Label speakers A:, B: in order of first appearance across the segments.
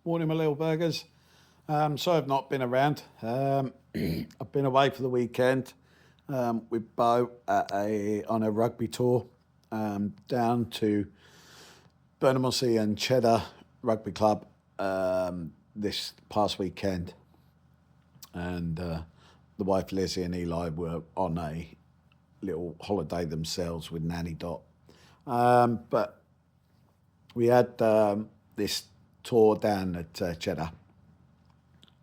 A: Morning, my little burgers. So I've not been around. I've been away for the weekend with Beau on a rugby tour down to Burnham-on-Sea and Cheddar Rugby Club this past weekend. And the wife Lizzie and Eli were on a little holiday themselves with Nanny Dot. But we had this tour down at Cheddar.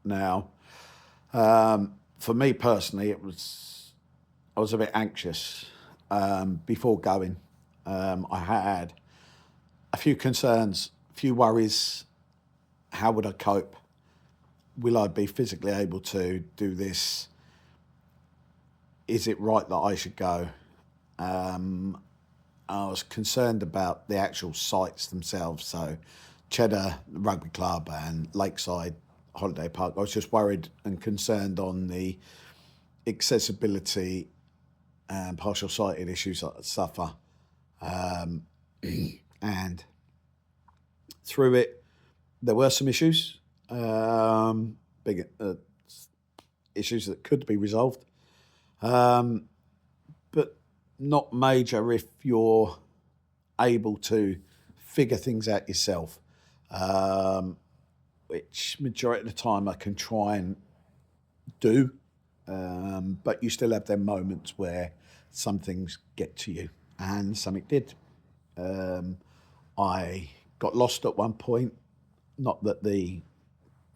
A: Now, for me personally, I was a bit anxious before going. I had a few concerns, a few worries. How would I cope? Will I be physically able to do this? Is it right that I should go? I was concerned about the actual sites themselves. So Cheddar Rugby Club and Lakeside Holiday Park. I was just worried and concerned on the accessibility and partial sighted issues that I suffer. And through it, there were some issues, big issues that could be resolved, but not major if you're able to figure things out yourself, which majority of the time I can try and do, but you still have them moments where some things get to you, and something did. I got lost at one point, not that the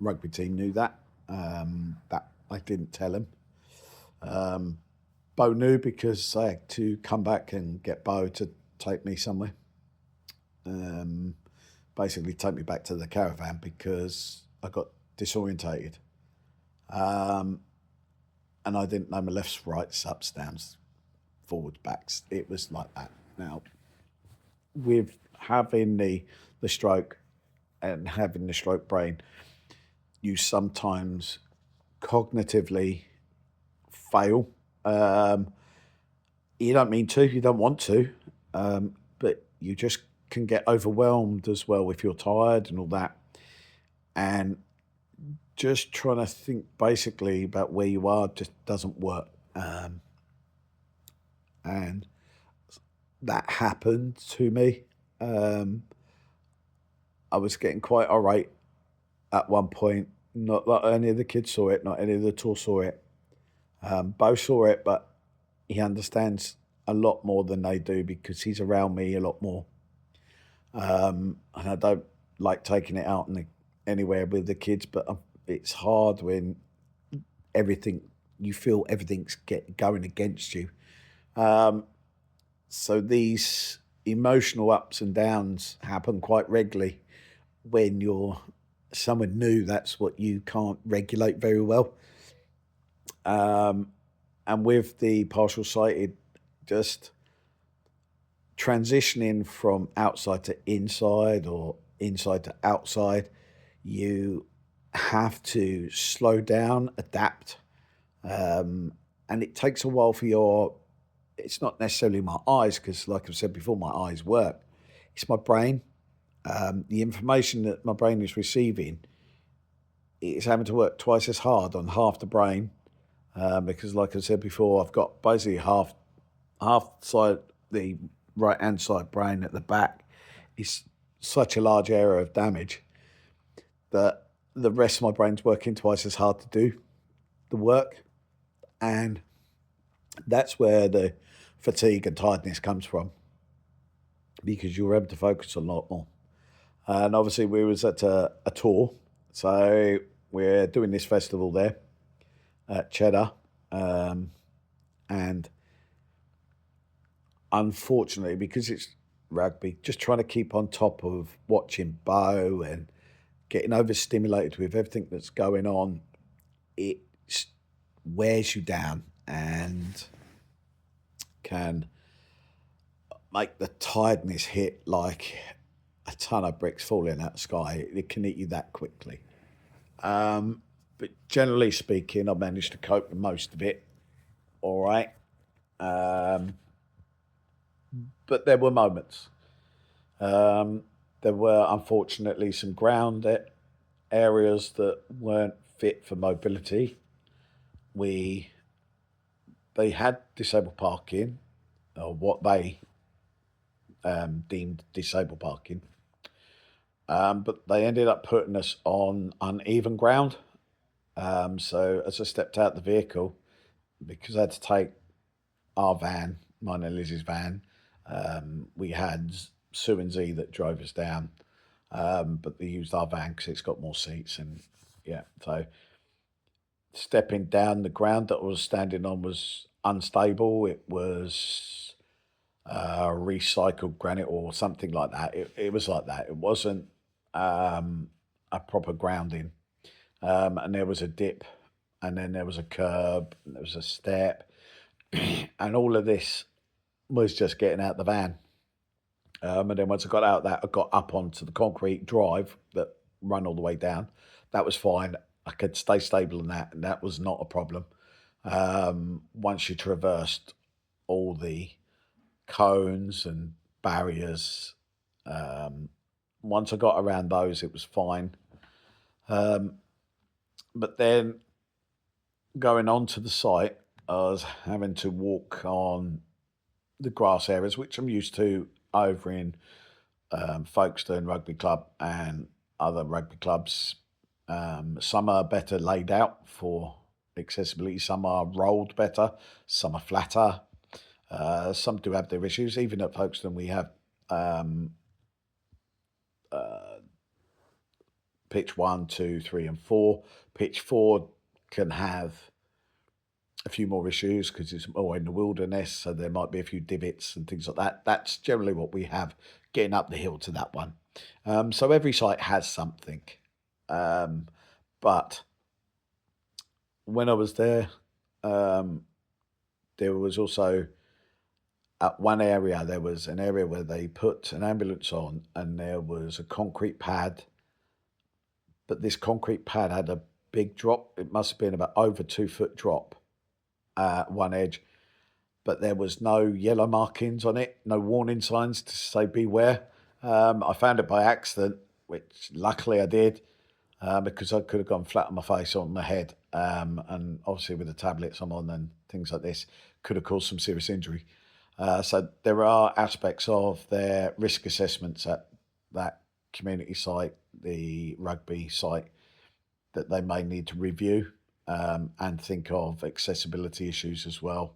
A: rugby team knew that, that I didn't tell him. Beau knew because I had to come back and get Beau to take me somewhere. Basically take me back to the caravan because I got disorientated. And I didn't know my lefts, rights, ups, downs, forwards, backs. It was like that. Now, with having the stroke and having the stroke brain, you sometimes cognitively fail. You don't mean to, you don't want to, but you just can get overwhelmed as well if you're tired and all that. And just trying to think basically about where you are just doesn't work. And that happened to me. I was getting quite irate at one point. Not that any of the kids saw it, not any of the tour saw it. Beau saw it, but he understands a lot more than they do because he's around me a lot more. And I don't like taking it out anywhere with the kids, but it's hard when you feel everything's going against you. So these emotional ups and downs happen quite regularly when you're someone new. That's what you can't regulate very well. And with the partial sighted, just transitioning from outside to inside or inside to outside, you have to slow down, adapt. And it takes a while for it's not necessarily my eyes, because like I've said before, my eyes work. It's my brain. The information that my brain is receiving, it's having to work twice as hard on half the brain, because like I said before, I've got basically half side, the right hand side brain at the back is such a large area of damage that the rest of my brain's working twice as hard to do the work. And that's where the fatigue and tiredness comes from, because you're able to focus a lot more. And obviously we was at a tour, so we're doing this festival there at Cheddar, and unfortunately, because it's rugby, just trying to keep on top of watching Beau and getting overstimulated with everything that's going on, it wears you down and can make the tiredness hit like a ton of bricks falling out of the sky. It can hit you that quickly. But generally speaking, I managed to cope with most of it all right. But there were moments. There were, unfortunately, some ground areas that weren't fit for mobility, we they had disabled parking, or what they deemed disabled parking, but they ended up putting us on uneven ground. So as I stepped out the vehicle, because I had to take our van, mine and Lizzie's van, we had Sue and Z that drove us down, but they used our van because it's got more seats. And yeah, so stepping down, the ground that I was standing on was unstable. It was recycled granite or something like that. It was like that. It wasn't a proper grounding. And there was a dip, and then there was a curb, and there was a step, and all of this was just getting out the van. And then once I got out of that, I got up onto the concrete drive that run all the way down. That was fine. I could stay stable in that, and that was not a problem. Once you traversed all the cones and barriers, once I got around those, it was fine. But then going on to the site, I was having to walk on the grass areas, which I'm used to over in Folkestone Rugby Club and other rugby clubs. Some are better laid out for accessibility, some are rolled better, some are flatter. Some do have their issues. Even at Folkestone, we have pitch 1, 2, 3, and 4. Pitch 4 can have a few more issues because it's more in the wilderness, so there might be a few divots and things like that. That's generally what we have getting up the hill to that one. So every site has something. But when I was there was also at one area, there was an area where they put an ambulance on, and there was a concrete pad. But this concrete pad had a big drop. It must have been about over 2 foot drop at one edge, but there was no yellow markings on it, no warning signs to say beware. I found it by accident, which luckily I did, because I could have gone flat on my face or on my head. And obviously with the tablets I'm on and things like this, could have caused some serious injury. So there are aspects of their risk assessments at that community site, the rugby site, that they may need to review, and think of accessibility issues as well.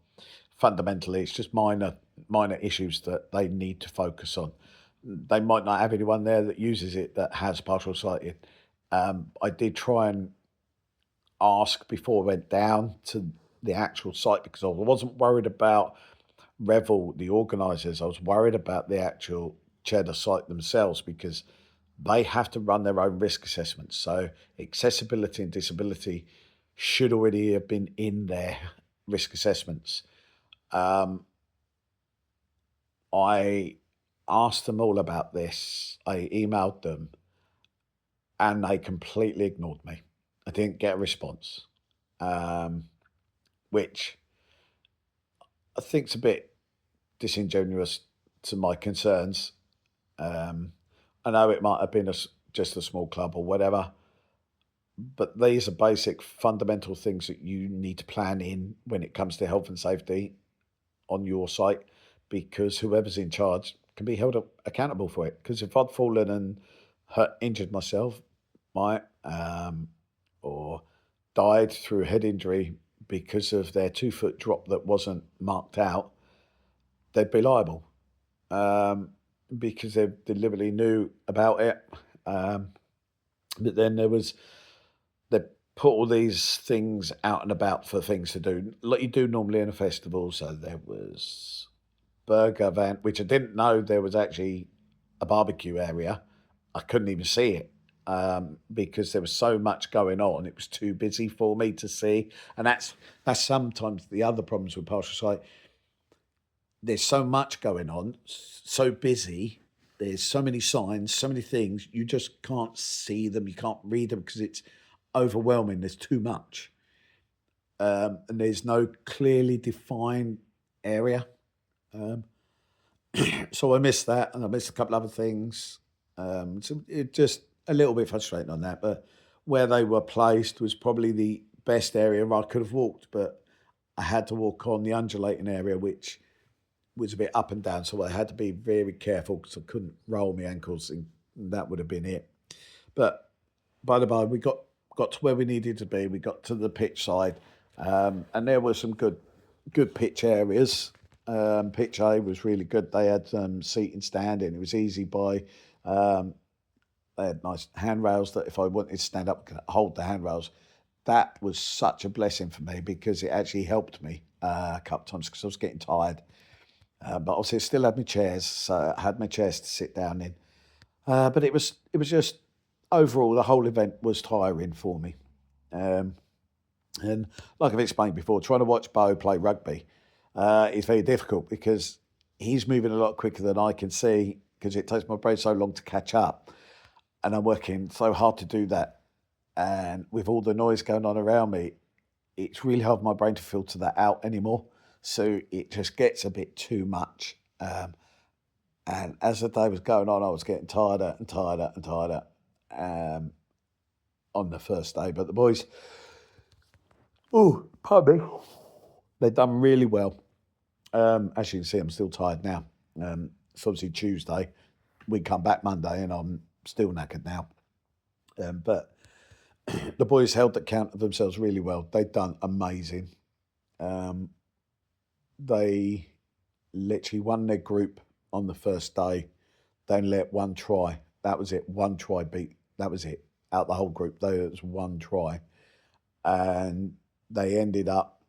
A: Fundamentally, it's just minor issues that they need to focus on. They might not have anyone there that uses it that has partial sighted. I did try and ask before I went down to the actual site, because I wasn't worried about Revell, the organisers. I was worried about the actual Cheddar site themselves, because they have to run their own risk assessments. So accessibility and disability should already have been in their risk assessments. I asked them all about this. I emailed them, and they completely ignored me. I didn't get a response, which I think's a bit disingenuous to my concerns. I know it might have been just a small club or whatever, but these are basic fundamental things that you need to plan in when it comes to health and safety on your site, because whoever's in charge can be held accountable for it. Because if I'd fallen and injured myself, or died through a head injury because of their 2 foot drop that wasn't marked out, they'd be liable, because they deliberately knew about it. But then they put all these things out and about for things to do, like you do normally in a festival. So there was burger van, which I didn't know there was actually a barbecue area. I couldn't even see it, because there was so much going on. It was too busy for me to see. And that's sometimes the other problems with partial sight. There's so much going on, so busy. There's so many signs, so many things. You just can't see them. You can't read them because it's overwhelming. There's too much. And there's no clearly defined area. So I missed that, and I missed a couple other things. So it just, a little bit frustrating on that, but where they were placed was probably the best area I could have walked, but I had to walk on the undulating area, which was a bit up and down, so I had to be very careful because I couldn't roll my ankles, and that would have been it. But by the by, we got to where we needed to be. We got to the pitch side, and there were some good pitch areas. Pitch A was really good. They had seating, standing. It was easy by. They had nice handrails that if I wanted to stand up, I could hold the handrails. That was such a blessing for me because it actually helped me a couple of times because I was getting tired. But obviously, I still had my chairs, so I had my chairs to sit down in. But it was just overall the whole event was tiring for me. Um, and like I've explained before, trying to watch Beau play rugby is very difficult because he's moving a lot quicker than I can see because it takes my brain so long to catch up. And I'm working so hard to do that. And with all the noise going on around me, it's really hard for my brain to filter that out anymore. So it just gets a bit too much. And as the day was going on, I was getting tireder and tireder and tireder um, on the first day. But the boys, oh, pardon me, they've done really well. As you can see, I'm still tired now. It's obviously Tuesday. We come back Monday and I'm still knackered now. But the boys held the count of themselves really well. They've done amazing. Um, they literally won their group on the first day. They let one try. That was it. One try beat. That was it. Out the whole group, there was one try. And they ended up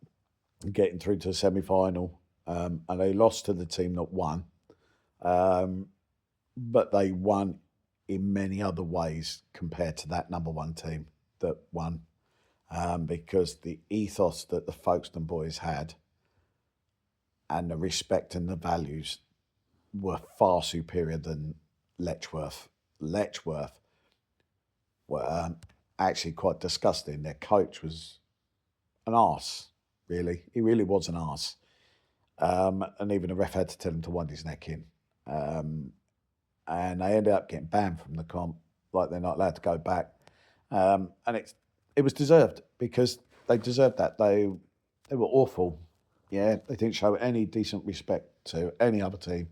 A: getting through to the semi-final. And they lost to the team that won. But they won in many other ways compared to that number one team that won. Because the ethos that the Folkestone boys had and the respect and the values were far superior than Letchworth. Letchworth were actually quite disgusting. Their coach was an arse, really. He really was an arse. And even the ref had to tell him to wind his neck in. And they ended up getting banned from the comp, like they're not allowed to go back. And it was deserved because they deserved that. They were awful. Yeah, they didn't show any decent respect to any other team.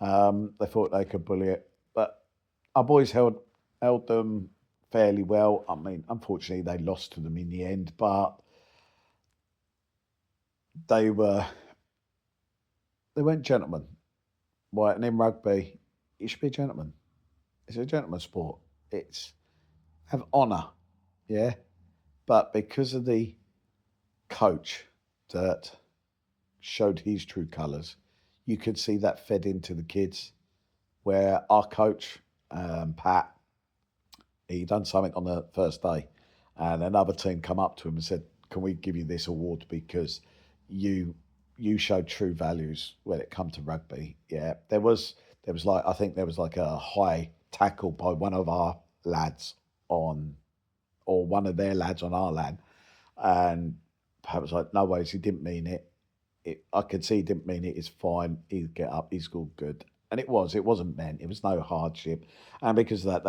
A: They thought they could bully it, but our boys held them fairly well. I mean, unfortunately, they lost to them in the end, but they weren't gentlemen. Right, and in rugby, you should be a gentleman. It's a gentleman's sport. It's have honour, yeah. But because of the coach that showed his true colours, you could see that fed into the kids. Where our coach, Pat, he done something on the first day, and another team come up to him and said, "Can we give you this award because you showed true values when it come to rugby?" Yeah, there was like I think there was like a high tackle by one of our lads on, or one of their lads on our lad, and Pat was like, "No ways, he didn't mean it. I could see he didn't mean it. It's fine. He'd get up. He's all good." And it wasn't meant. It was no hardship. And because of that,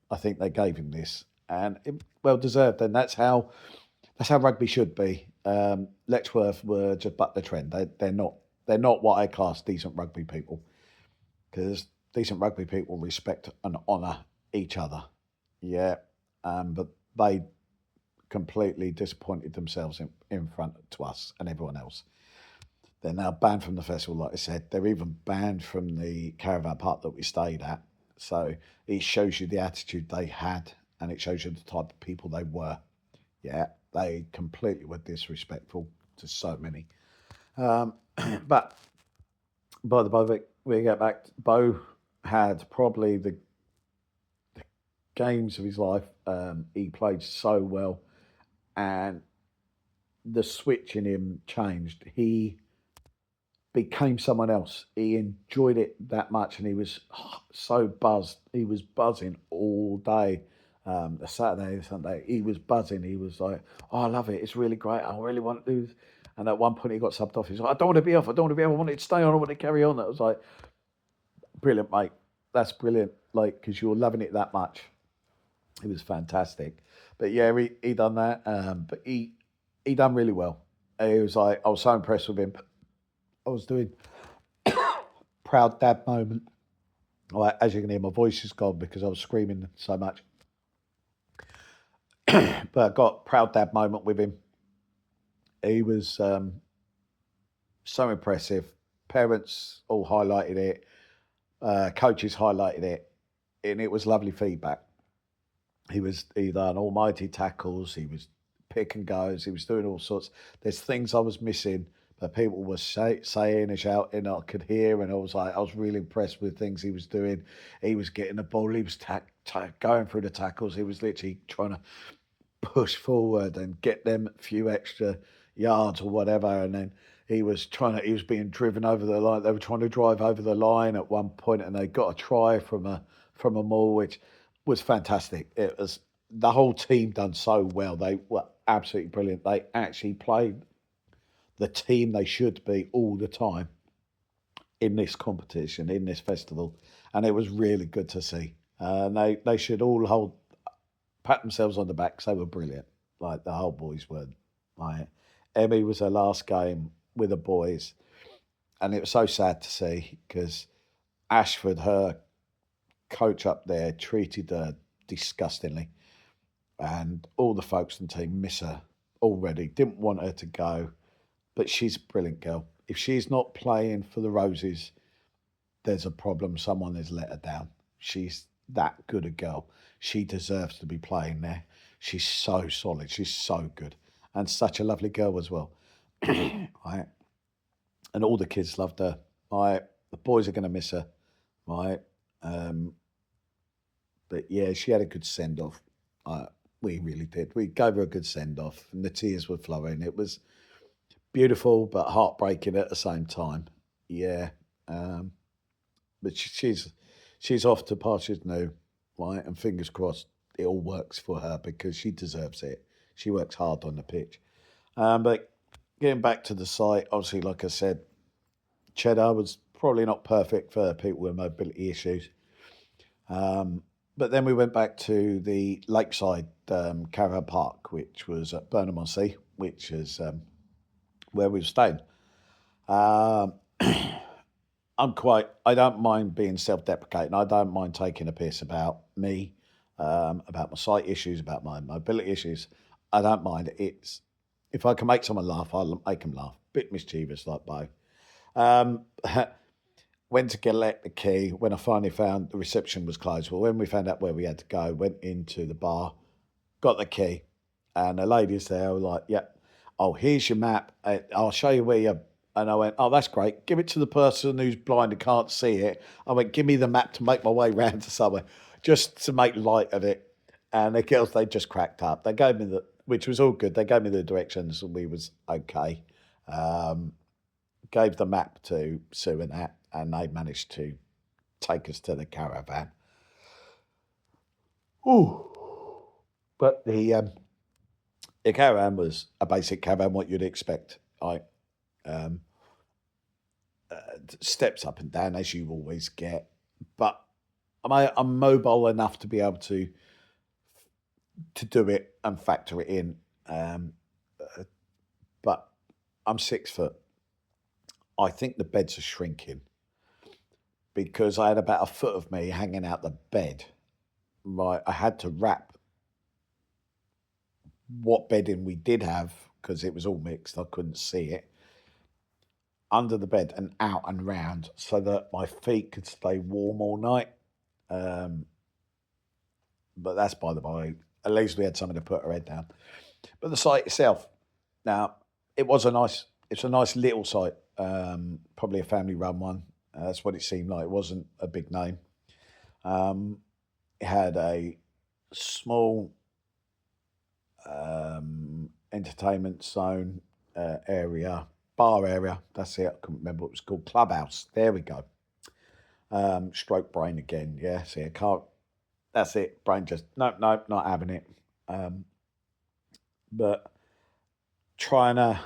A: I think they gave him this. And it, well deserved. And that's how rugby should be. Letchworth were just but the trend. They're not what I class decent rugby people. Because decent rugby people respect and honour each other. Yeah. But they completely disappointed themselves in front to us and everyone else. They're now banned from the festival, like I said. They're even banned from the caravan park that we stayed at. So it shows you the attitude they had and it shows you the type of people they were. Yeah, they completely were disrespectful to so many. But by the way, we get back, Beau had probably the games of his life. He played so well and the switch in him changed. He became someone else. He enjoyed it that much, and he was so buzzed. He was buzzing all day. The Saturday, Sunday, he was buzzing. He was like, "Oh, I love it. It's really great. I really want to do this." And at one point, he got subbed off. He's like, "I don't want to be off. I don't want to be off. I want it to stay on. I want to carry on." That was like, brilliant, mate. That's brilliant. Like, because you're loving it that much. He was fantastic. But yeah, he done that. But he done really well. He was like, I was so impressed with him. I was doing proud dad moment. Like, as you can hear, my voice is gone because I was screaming so much. But I got proud dad moment with him. He was so impressive. Parents all highlighted it. Coaches highlighted it, and it was lovely feedback. He done almighty tackles. He was pick and goes. He was doing all sorts. There's things I was missing, but people were saying and shouting. I could hear, and I was really impressed with things he was doing. He was getting the ball. He was going through the tackles. He was literally trying to push forward and get them a few extra yards or whatever. And then he was being driven over the line. They were trying to drive over the line at one point, and they got a try from a maul, which was fantastic. It was the whole team done so well. They were absolutely brilliant. They actually played the team they should be all the time in this competition, in this festival, and it was really good to see. They should all hold pat themselves on the back 'cause they were brilliant. Like the whole boys were. Like Emmy was her last game with the boys, and it was so sad to see because Ashford, her coach up there, treated her disgustingly, and all the folks in the team miss her already. Didn't want her to go, but she's a brilliant girl. If she's not playing for the Roses, there's a problem. Someone has let her down. She's that good a girl. She deserves to be playing there. She's so solid. She's so good. And such a lovely girl as well. Right? And all the kids loved her. Right? The boys are going to miss her. Right? Um, but yeah, she had a good send off. We really did. We gave her a good send off, and the tears were flowing. It was beautiful but heartbreaking at the same time. Yeah. Um, but she's off to pastures new, right? And fingers crossed it all works for her because she deserves it. She works hard on the pitch. But getting back to the site, obviously, like I said, Cheddar was probably not perfect for people with mobility issues. Um, but then we went back to the lakeside caravan park, which was at Burnham on Sea, which is where we were staying. Um, I don't mind being self deprecating. I don't mind taking a piss about me, about my sight issues, about my mobility issues. I don't mind. If I can make someone laugh, I'll make them laugh. Bit mischievous like Beau. Um, went to collect the key when I finally found the reception was closed. Well, when we found out where we had to go, went into the bar, got the key, and the ladies there were like, "Yeah, oh, here's your map. I'll show you where you're." And I went, "Oh, that's great. Give it to the person who's blind and can't see it." I went, "Give me the map to make my way round to somewhere, just to make light of it." And the girls, they just cracked up. They gave me which was all good. They gave me the directions, and we was okay. Um, Gave the map to Sue and that, and they managed to take us to the caravan. Ooh. But the caravan was a basic caravan, what you'd expect. Um, Steps up and down as you always get, but I'm mobile enough to be able to do it and factor it in. Um, uh, but I'm 6 foot. I think the beds are shrinking because I had about a foot of me hanging out the bed. Right, I had to wrap what bedding we did have because it was all mixed. I couldn't see it under the bed and out and round so that my feet could stay warm all night. Um, but that's by the by. At least we had something to put our head down. But the site itself, now it's a nice little site. Probably a family run one. That's what it seemed like. It wasn't a big name. Um, it had a small entertainment zone area, bar area. That's it. I couldn't remember what it was called. Clubhouse. There we go. Stroke brain again. Yeah. See, I can't. That's it. Brain just no, not having it. Um, but trying to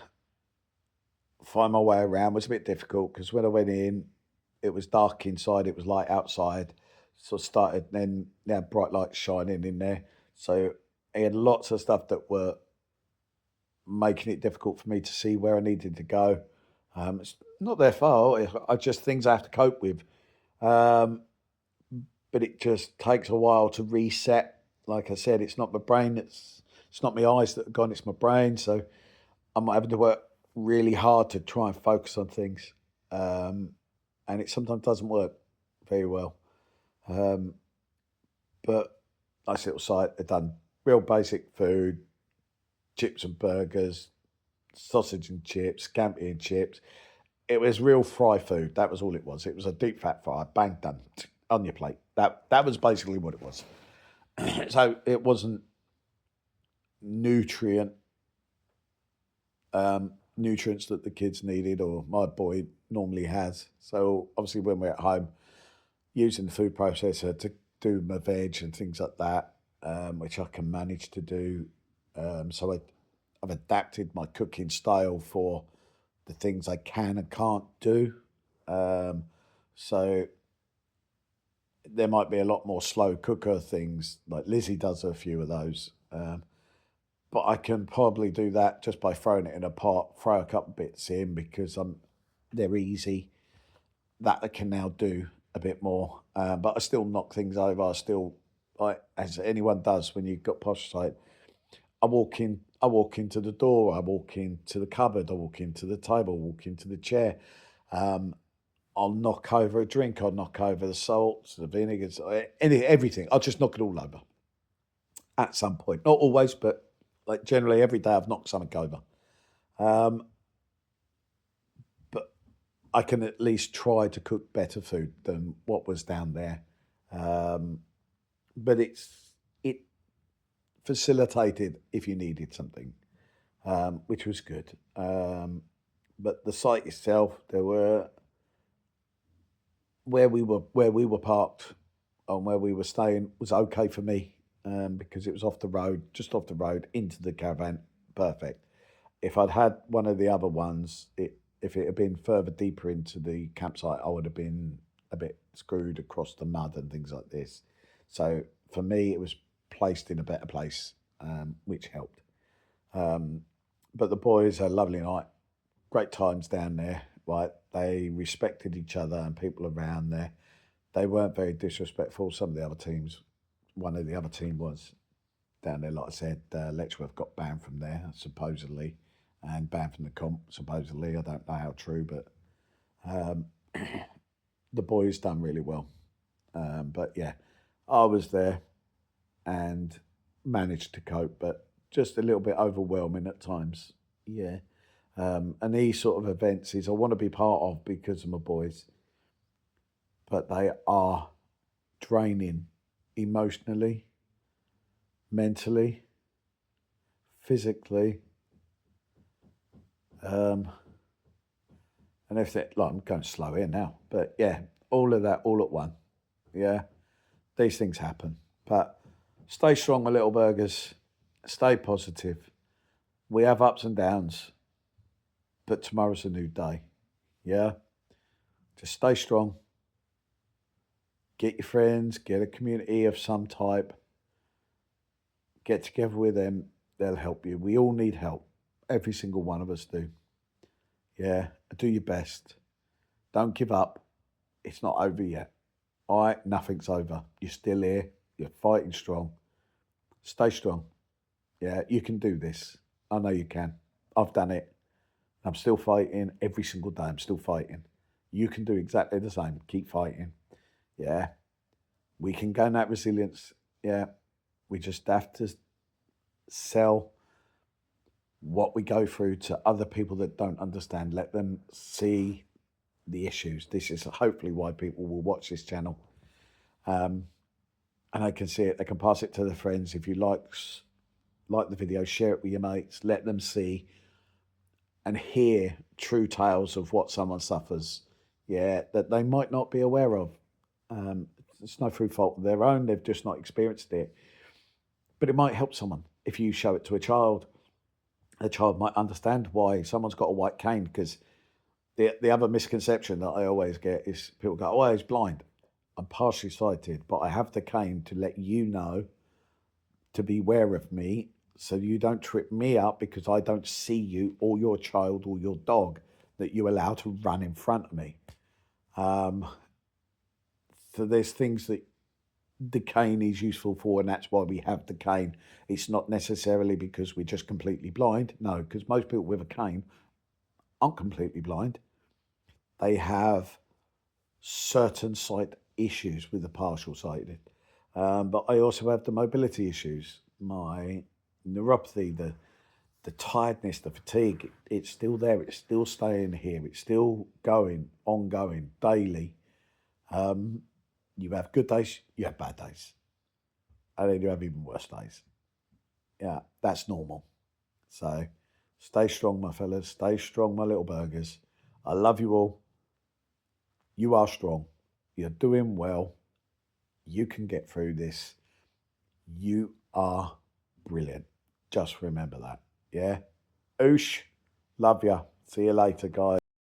A: find my way around was a bit difficult because when I went in, it was dark inside. It was light outside. So I started then now bright lights shining in there. So he had lots of stuff that were making it difficult for me to see where I needed to go. It's not their fault. I just things I have to cope with. Um, but it just takes a while to reset. Like I said, it's not my brain. It's not my eyes that have gone. It's my brain. So I'm having to work really hard to try and focus on things, and it sometimes doesn't work very well. Um, but nice little site. They've done real basic food, chips and burgers, sausage and chips, scampi and chips. It was real fry food. That was all it was. It was a deep fat fry, bang done on your plate. That was basically what it was. So it wasn't nutrient nutrients that the kids needed, or my boy normally has. So obviously, when we're at home, using the food processor to do my veg and things like that, which I can manage to do. So I've adapted my cooking style for the things I can and can't do. Um, so there might be a lot more slow cooker things, like Lizzie does a few of those. But I can probably do that just by throwing it in a pot, throw a couple bits in because they're easy. That I can now do a bit more, but I still knock things over. I still, like as anyone does when you've got posh sight, I walk into the door, I walk into the cupboard, I walk into the table, I walk into the chair. Um, I'll knock over a drink, I'll knock over the salts, the vinegars, everything. I'll just knock it all over at some point. Not always, but like generally every day I've knocked something over. Um, but I can at least try to cook better food than what was down there. Um, but it facilitated if you needed something, which was good. But the site itself, there were where we were parked and where we were staying was okay for me, because it was off the road, just off the road into the caravan, perfect. If I'd had one of the other ones, if it had been further deeper into the campsite, I would have been a bit screwed across the mud and things like this. So for me, it was placed in a better place, which helped. Um, but the boys had a lovely night, great times down there. Right, they respected each other and people around there. They weren't very disrespectful. Some of the other teams, one of the other team was down there. Like I said, Letchworth got banned from there supposedly, and banned from the comp supposedly. I don't know how true, but um, the boys done really well. But yeah, I was there and managed to cope, but just a little bit overwhelming at times. Yeah. And these sort of events is I want to be part of because of my boys, but they are draining emotionally, mentally, physically, um, and everything. Like I'm going slow here now, but yeah, all of that all at one. Yeah, these things happen, but stay strong, my little burgers. Stay positive. We have ups and downs, but tomorrow's a new day. Yeah, just stay strong. Get your friends, get a community of some type, get together with them. They'll help you. We all need help. Every single one of us do. Yeah, do your best. Don't give up. It's not over yet. All right, nothing's over. You're still here. You're fighting strong. Stay strong. Yeah, you can do this. I know you can. I've done it. I'm still fighting every single day. I'm still fighting. You can do exactly the same. Keep fighting. Yeah, we can gain that resilience. Yeah, we just have to sell what we go through to other people that don't understand. Let them see the issues. This is hopefully why people will watch this channel. And they can see it. They can pass it to their friends. If you like the video, share it with your mates. Let them see and hear true tales of what someone suffers. Yeah, that they might not be aware of. It's no through fault of their own. They've just not experienced it. But it might help someone if you show it to a child. A child might understand why someone's got a white cane, because the other misconception that I always get is people go, oh, he's blind. I'm partially sighted, but I have the cane to let you know to beware of me so you don't trip me up because I don't see you or your child or your dog that you allow to run in front of me. So there's things that the cane is useful for, and that's why we have the cane. It's not necessarily because we're just completely blind. No, because most people with a cane aren't completely blind. They have certain sight issues with the partial sighted. But I also have the mobility issues, my neuropathy, the tiredness, the fatigue. It's still there. It's still staying here. It's still going, ongoing, daily. You have good days, you have bad days. And then you have even worse days. Yeah, that's normal. So stay strong, my fellas. Stay strong, my little burgers. I love you all. You are strong. You're doing well. You can get through this. You are brilliant. Just remember that. Yeah. Oosh. Love ya. See you later, guys.